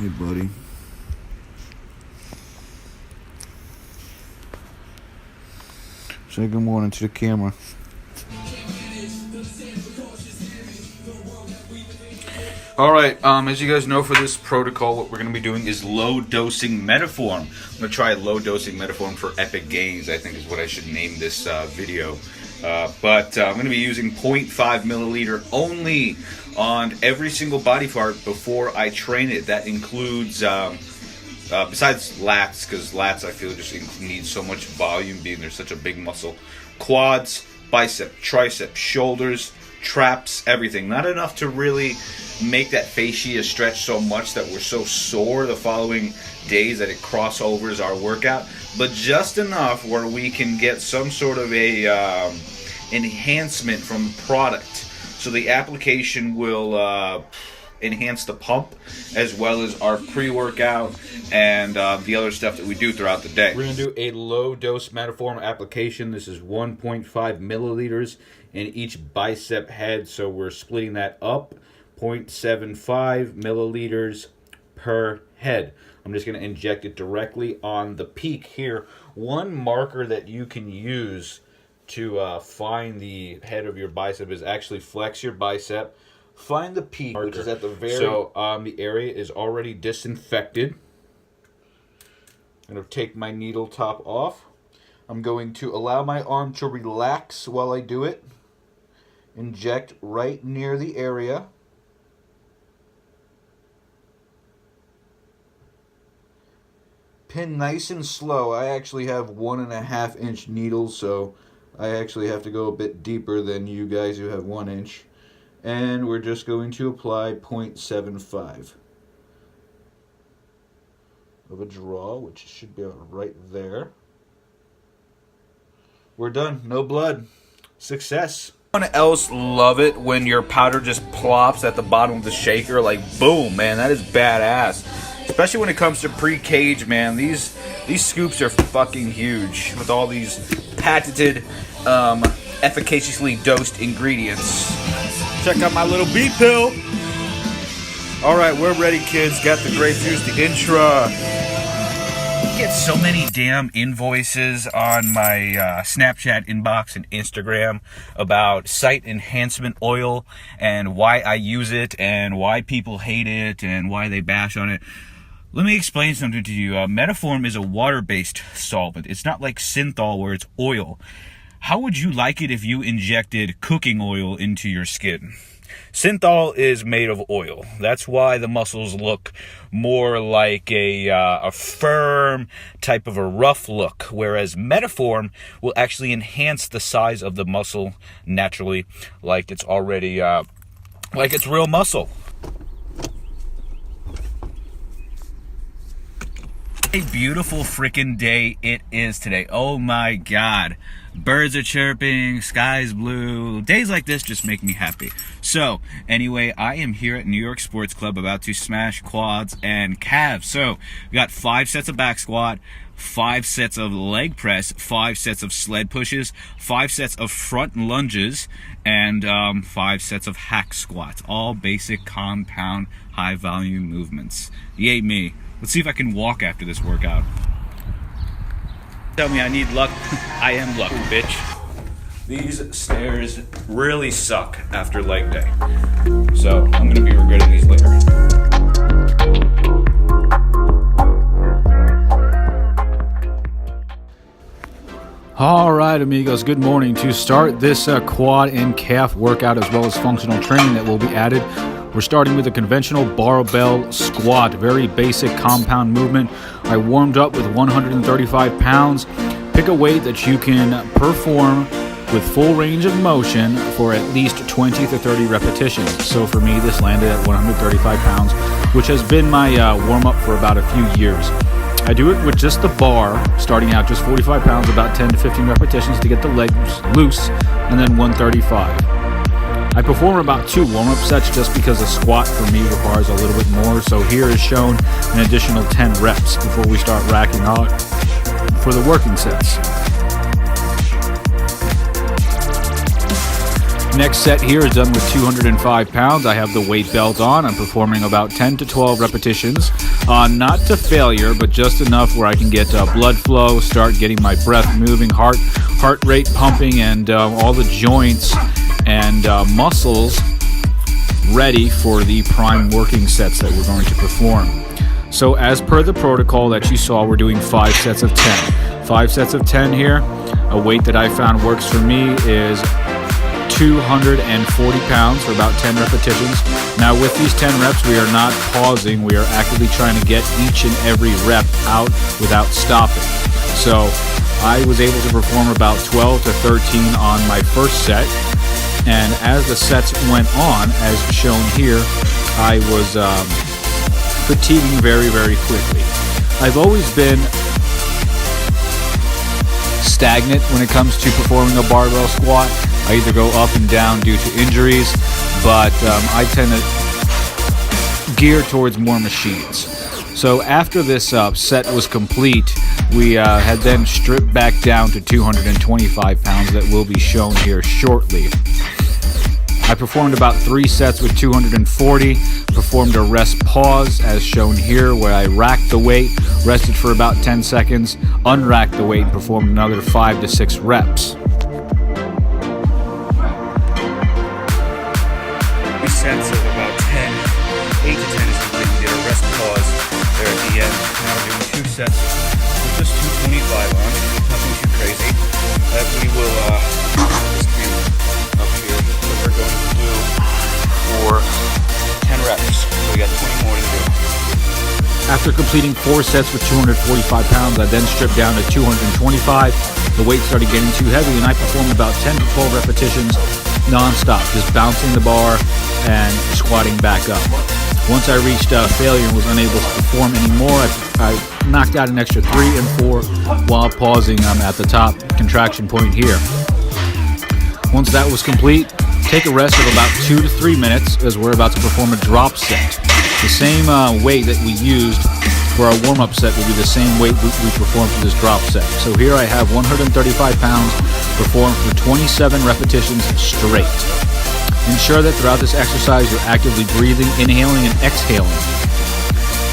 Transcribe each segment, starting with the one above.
Hey, buddy. Say good morning to the camera. Alright, as you guys know, for this protocol, what we're going to be doing is low-dosing Metaform. I'm going to try low-dosing Metaform for epic gains, I think is what I should name this video. But I'm going to be using 0.5 milliliter only on every single body part before I train it. That includes, besides lats, because lats I feel just need so much volume being they're such a big muscle. Quads, bicep, tricep, shoulders, traps, everything. Not enough to really make that fascia stretch so much that we're so sore the following days that it crossovers our workout, but just enough where we can get some sort of a enhancement from the product. So the application will enhance the pump as well as our pre-workout and the other stuff that we do throughout the day. We're going to do a low-dose Metaform application. This is 1.5 milliliters in each bicep head, so we're splitting that up, 0.75 milliliters per head. I'm just going to inject it directly on the peak here. One marker that you can use to find the head of your bicep is actually flex your bicep, find the peak, which is at the very... So the area is already disinfected. I'm going to take my needle top off. I'm going to allow my arm to relax while I do it. Inject right near the area. Pin nice and slow. I actually have 1.5 inch needles, so I actually have to go a bit deeper than you guys who have 1 inch. And we're just going to apply 0.75 of a draw, which should be right there. We're done. No blood. Success. Anyone else love it when your powder just plops at the bottom of the shaker? Like, boom, man, that is badass. Especially when it comes to pre-cage, man. These scoops are fucking huge with all these patented, efficaciously dosed ingredients. Check out my little bee pill. All right, we're ready, kids. Got the grape juice, the intra. I get so many damn invoices on my Snapchat inbox and Instagram about site enhancement oil and why I use it and why people hate it and why they bash on it. Let me explain something to you. Metaform is a water-based solvent. It's not like synthol where it's oil. How would you like it if you injected cooking oil into your skin? Synthol is made of oil. That's why the muscles look more like a firm type of a rough look, whereas Metaform will actually enhance the size of the muscle naturally, like it's already like it's real muscle. A beautiful freaking day it is today. Oh my god. Birds are chirping, sky's blue. Days like this just make me happy. So, anyway, I am here at New York Sports Club about to smash quads and calves. So, we got 5 sets of back squat, 5 sets of leg press, 5 sets of sled pushes, 5 sets of front lunges, and 5 sets of hack squats. All basic compound high volume movements. Yay me. Let's see if I can walk after this workout. Tell me I need luck. I am luck, bitch. These stairs really suck after leg day. So I'm going to be regretting these later. All right, amigos, good morning. To start this quad and calf workout as well as functional training that will be added, we're starting with a conventional barbell squat, very basic compound movement. I warmed up with 135 pounds. Pick a weight that you can perform with full range of motion for at least 20 to 30 repetitions. So for me, this landed at 135 pounds, which has been my warm-up for about a few years. I do it with just the bar, starting out just 45 pounds, about 10 to 15 repetitions to get the legs loose, and then 135. I perform about 2 warm-up sets just because a squat for me requires a little bit more. So here is shown an additional 10 reps before we start racking out for the working sets. Next set here is done with 205 pounds. I have the weight belt on. I'm performing about 10 to 12 repetitions Not to failure, but just enough where I can get blood flow, start getting my breath moving, heart rate pumping, and all the joints and muscles ready for the prime working sets that we're going to perform. So as per the protocol that you saw, we're doing 5 sets of 10. 5 sets of 10 here. A weight that I found works for me is 240 pounds for about 10 repetitions. Now with these 10 reps, we are not pausing. We are actively trying to get each and every rep out without stopping. So I was able to perform about 12 to 13 on my first set. And as the sets went on, as shown here, I was fatiguing very, very quickly. I've always been stagnant when it comes to performing a barbell squat. I either go up and down due to injuries, but I tend to gear towards more machines. So after this set was complete, we had then stripped back down to 225 pounds that will be shown here shortly. I performed about 3 sets with 240, performed a rest pause as shown here where I racked the weight, rested for about 10 seconds, unracked the weight and performed another 5 to 6 reps. Sets of about 10, 8 to 10 is complete. We did a rest pause there at the end. Now we're doing 2 sets with just 225 on. Nothing too crazy. That we will just be up here. What we're going to do for 10 reps. So we got 20 more to do. After completing 4 sets with 245 pounds, I then stripped down to 225. The weight started getting too heavy and I performed about 10 to 12 repetitions non-stop, just bouncing the bar and squatting back up. Once I reached failure and was unable to perform anymore, I knocked out an extra 3 and 4 while pausing at the top contraction point here. Once that was complete, take a rest of about 2 to 3 minutes as we're about to perform a drop set. The same weight that we used for our warm-up set will be the same weight we perform for this drop set. So here I have 135 pounds performed for 27 repetitions straight. Ensure that throughout this exercise you're actively breathing, inhaling, and exhaling.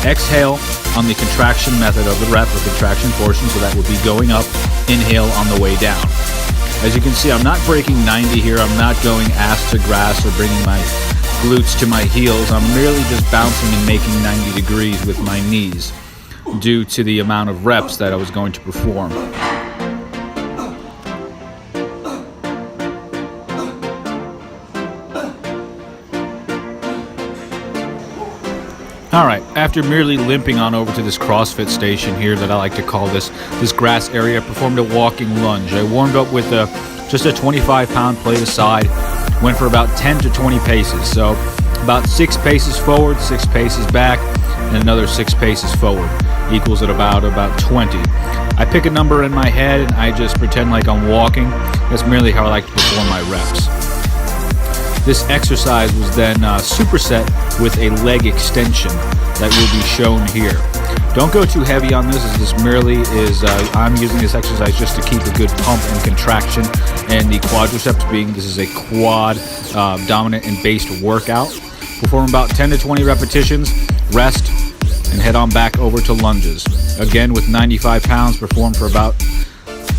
Exhale on the contraction method of the rep or contraction portion, so that would be going up, inhale on the way down. As you can see, I'm not breaking 90 here. I'm not going ass to grass or bringing my glutes to my heels. I'm merely just bouncing and making 90 degrees with my knees due to the amount of reps that I was going to perform. Alright, after merely limping on over to this CrossFit station here that I like to call this grass area, I performed a walking lunge. I warmed up with just a 25-pound plate aside, went for about 10 to 20 paces. So about 6 paces forward, 6 paces back, and another 6 paces forward. Equals at about 20. I pick a number in my head and I just pretend like I'm walking. That's merely how I like to perform my reps. This exercise was then superset with a leg extension that will be shown here. Don't go too heavy on this, as this merely is, I'm using this exercise just to keep a good pump and contraction, and the quadriceps being this is a quad dominant and based workout. Perform about 10 to 20 repetitions, rest, and head on back over to lunges. Again with 95 pounds, perform for about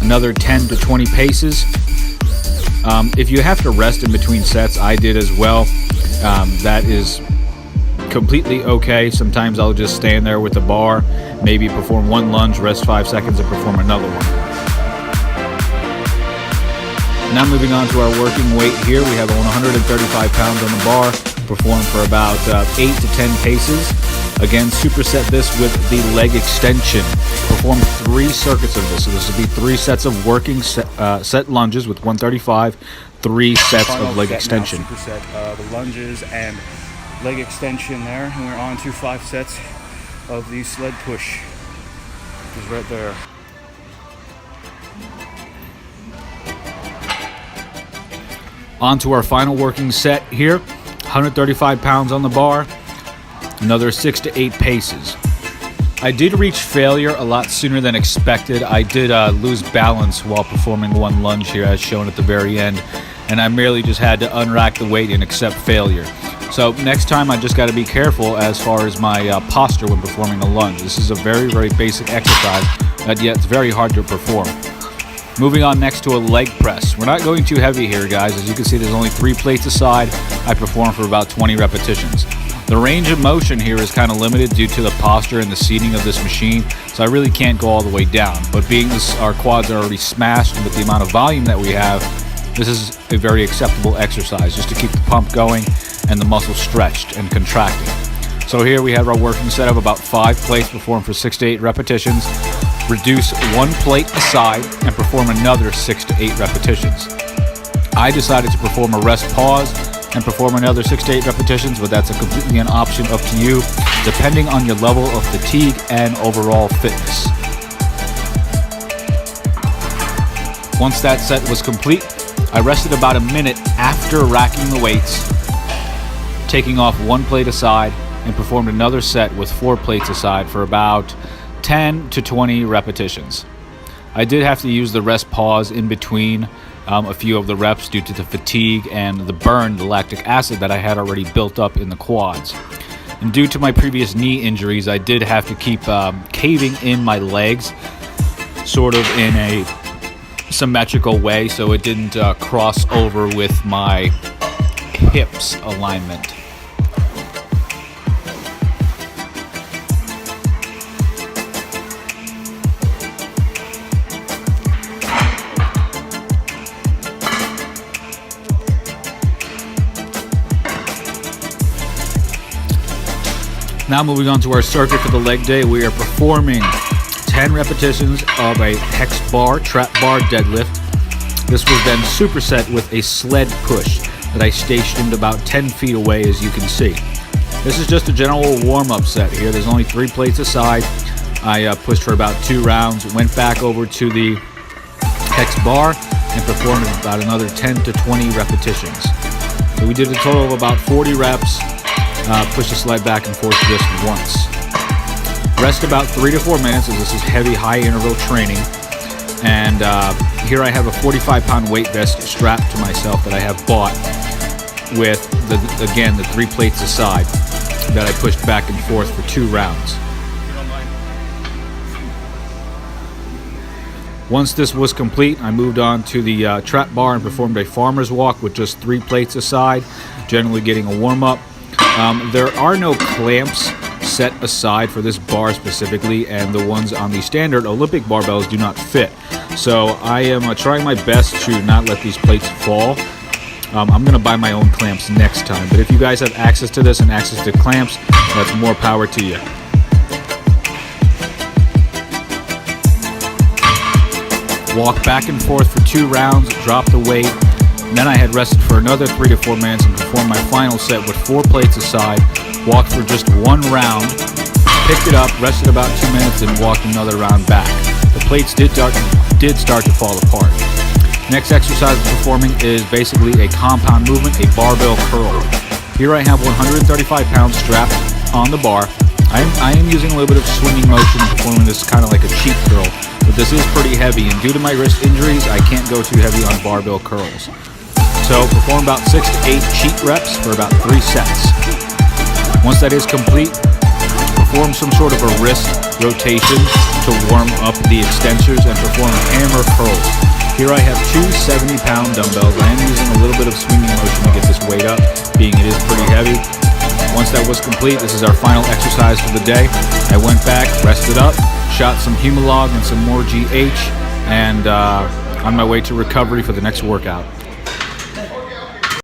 another 10 to 20 paces. If you have to rest in between sets, I did as well. That is completely okay. Sometimes I'll just stand there with the bar, maybe perform 1 lunge, rest 5 seconds, and perform another one. Now moving on to our working weight here, we have 135 pounds on the bar, perform for about 8 to 10 paces. Again, superset this with the leg extension. Perform 3 circuits of this. So this will be 3 sets of working set lunges with 135, 3 sets of leg extension. Superset the lunges and leg extension there, and we're on to 5 sets of the sled push, which is right there. On to our final working set here, 135 pounds on the bar, another 6 to 8 paces. I did reach failure a lot sooner than expected. I did lose balance while performing 1 lunge here as shown at the very end, and I merely just had to unrack the weight and accept failure. So next time I just got to be careful as far as my posture when performing a lunge. This is a very, very basic exercise, but yet it's very hard to perform. Moving on next to a leg press. We're not going too heavy here, guys. As you can see, there's only 3 plates aside. I perform for about 20 repetitions. The range of motion here is kind of limited due to the posture and the seating of this machine, so I really can't go all the way down. But being our quads are already smashed with the amount of volume that we have, this is a very acceptable exercise just to keep the pump going and the muscles stretched and contracted. So here we have our working set of about 5 plates performed for 6 to 8 repetitions. Reduce 1 plate aside and perform another 6 to 8 repetitions. I decided to perform a rest pause and perform another 6 to 8 repetitions, but that's completely an option up to you, depending on your level of fatigue and overall fitness. Once that set was complete, I rested about a minute after racking the weights, taking off 1 plate aside, and performed another set with 4 plates aside for about 10 to 20 repetitions. I did have to use the rest pause in between a few of the reps due to the fatigue and the burn, the lactic acid that I had already built up in the quads. And due to my previous knee injuries, I did have to keep caving in my legs sort of in a symmetrical way so it didn't cross over with my hips alignment. Now moving on to our circuit for the leg day, we are performing 10 repetitions of a hex bar, trap bar deadlift. This was then superset with a sled push that I stationed about 10 feet away, as you can see. This is just a general warm-up set here. There's only 3 plates aside. I pushed for about 2 rounds, went back over to the hex bar and performed about another 10 to 20 repetitions. So we did a total of about 40 reps. Push the sled back and forth just once. Rest about 3 to 4 minutes, as this is heavy, high interval training. And here I have a 45-pound weight vest strapped to myself that I have bought with, the 3 plates aside that I pushed back and forth for 2 rounds. Once this was complete, I moved on to the trap bar and performed a farmer's walk with just 3 plates aside, generally getting a warm-up. There are no clamps set aside for this bar specifically, and the ones on the standard Olympic barbells do not fit. So I am trying my best to not let these plates fall. I'm going to buy my own clamps next time, but if you guys have access to this and access to clamps, that's more power to you. Walk back and forth for 2 rounds, drop the weight. Then I had rested for another 3 to 4 minutes and performed my final set with 4 plates aside, walked for just 1 round, picked it up, rested about 2 minutes, and walked another round back. The plates did start to fall apart. Next exercise I'm performing is basically a compound movement, a barbell curl. Here I have 135 pounds strapped on the bar. I am using a little bit of swinging motion and performing this kind of like a cheat curl, but this is pretty heavy, and due to my wrist injuries, I can't go too heavy on barbell curls. So perform about 6 to 8 cheat reps for about 3 sets. Once that is complete, perform some sort of a wrist rotation to warm up the extensors and perform hammer curls. Here I have 2 70-pound dumbbells. I am using a little bit of swinging motion to get this weight up, being it is pretty heavy. Once that was complete, this is our final exercise for the day. I went back, rested up, shot some Humalog and some more GH, and on my way to recovery for the next workout.